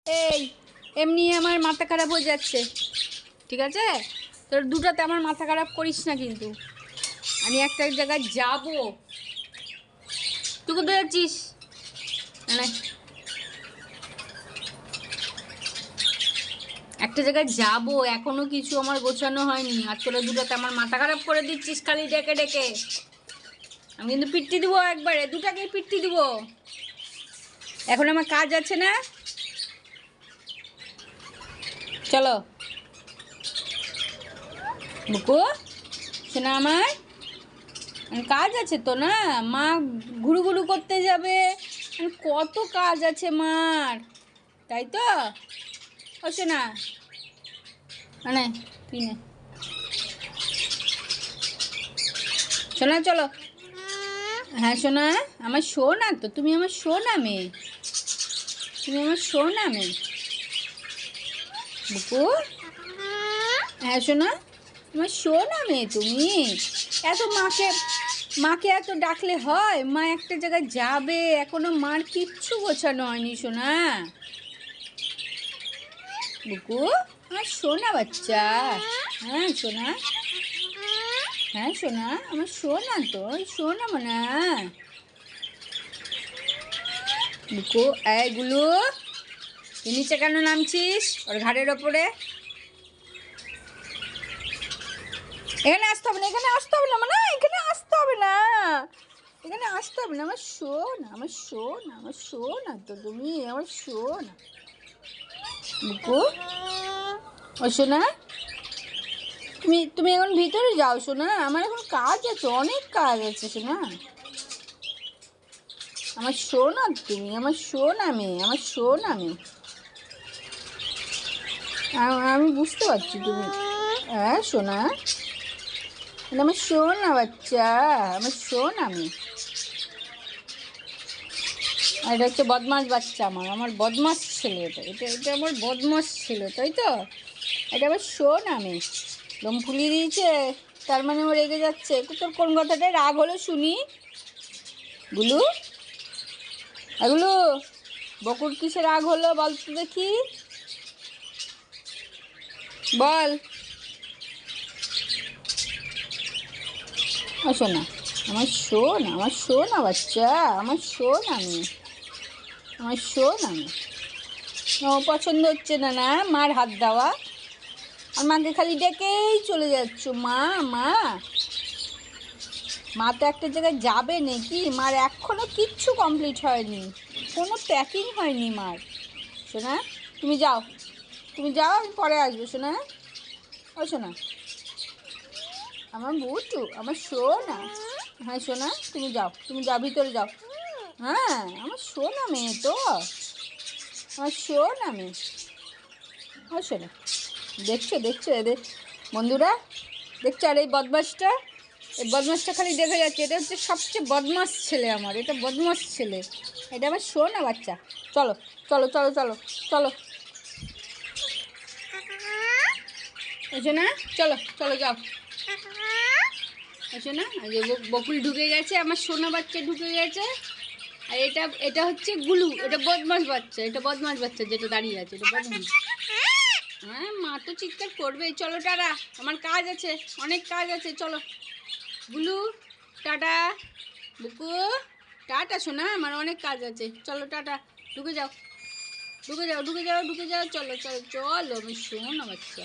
এই এমনি আমার মাথা খারাপ হয়ে যাচ্ছে, ঠিক আছে? তোর দুটাতে আমার মাথা খারাপ করিস না কিন্তু। আমি একটা জায়গায় যাব। তুই কোথায় যাচ্ছিস? মানে একটা জায়গায় যাব, এখনো কিছু আমার গোছানো হয়নি, আর তোরা দুটাতে আমার মাথা খারাপ করে দিচ্ছিস খালি ডেকে ডেকে। আমি কিন্তু পিট্টি দিব, একবারে দুটাকেই পিট্টি দিব। এখন আমার কাজ আছে না? চলো বুকু, শোনা আমার কাজ আছে তো না, মা ঘুরু ঘুরু করতে যাবে, কত কাজ আছে মার, তাই তো? ও শোনা, মানে তুই নে শোনা, চলো। হ্যাঁ শোনা, আমার শোনা তো, তুমি আমার শোনা মেয়ে, তুমি আমার শোনা মেয়ে বুকু। হ্যাঁ শোনা, আমার শোনা মেয়ে তুমি। এত মাকে মাকে এত ডাকলে হয়? মা একটা জায়গায় যাবে, এখনো মার কিচ্ছু গোছানো হয়নি শোনা। বুকু, আমার সোনা বাচ্চা। হ্যাঁ সোনা, হ্যাঁ সোনা, আমার সোনা তো, সোনা মনা। বুকু, এই গুলু, তুই নিচে কেন নামছিস ওর ঘাড়ের ওপরে? এখানে আসতে হবে না, এখানে আসতে হবে না, মানে এখানে আসতে হবে না, এখানে আসতে হবে না। আমার সোনা, আমার সোনা, আমার সোনা তো তুমি, আমার সোনা বুকু। ও সোনা, তুমি তুমি এখন ভিতরে যাও সোনা, আমার এখন কাজ আছে, অনেক কাজ আছে সোনা। আমার সোনা তুমি, আমার সোনা মেয়ে, আমার সোনা মেয়ে। আমি বুঝতে পারছি তুমি। হ্যাঁ সোনা, আমার সোনা বাচ্চা, আমার সোনা মেয়ে। আর এটা হচ্ছে বদমাস বাচ্চা, আমার বদমাস ছেলে, এটা আমার বদমাস ছেলে, তাই তো? এটা আবার সোনা মেয়ে, দম ফুলিয়ে দিয়েছে, তার মানে ও রেগে যাচ্ছে। তোর কোন কথাটা রাগ হলো শুনি? গুলু, এগুলো বকুর কিসে রাগ হলো বল তো দেখি, বল। শোনা, আমার শোন, আমার শোনা বাচ্চা, আমার শোন আমি, আমার শোন আমি। ও পছন্দ হচ্ছে না না মার হাত দেওয়া? আর মাকে খালি ডেকেই চলে যাচ্ছ, মা মা। মা তো একটা জায়গায় যাবে নাকি? মার এখনো কিচ্ছু কমপ্লিট হয়নি, কোনো প্যাকিং হয়নি মার। শোনা, তুমি যাও, তুমি যাও, আমি পরে আসবো শোনা। ও শোনা, আমার বুটু, আমার সোনা। হ্যাঁ সোনা, তুমি যাও, তুমি যাও, ভিতরে যাও। হ্যাঁ আমার সোনা মেয়ে তো, আমার সোনা মেয়ে। ও সোনা, দেখছো দেখছো এদের বন্ধুরা, দেখছো? আর এই বদমাসটা, এই বদমাসটা খালি দেখে যাচ্ছে, এটা হচ্ছে সবচেয়ে বদমাস ছেলে আমার, এটা বদমাস ছেলে, এটা আমার সোনা বাচ্চা। চলো চলো চলো চলো চলো, এসো না, চলো চলো যাও, এসো না। যে বকুল ঢুকে গেছে, আমার সোনা বাচ্চা ঢুকে গেছে। আর এটা এটা হচ্ছে গুলু, এটা বদমাস বাচ্চা, এটা বদমাস বাচ্চা যেটা দাঁড়িয়ে আছে, এটা বদমাস। হ্যাঁ মা তো চিৎকার করবে। চলো টাটা, আমার কাজ আছে, অনেক কাজ আছে, চলো। গুলু টাটা, বুকু টাটা শোনা, আমার অনেক কাজ আছে, চলো টাটা। ঢুকে যাও, ঢুকে যাও, ঢুকে যাও, ঢুকে যাও, চলো চলো চলো, আমি শোনা বাচ্চা।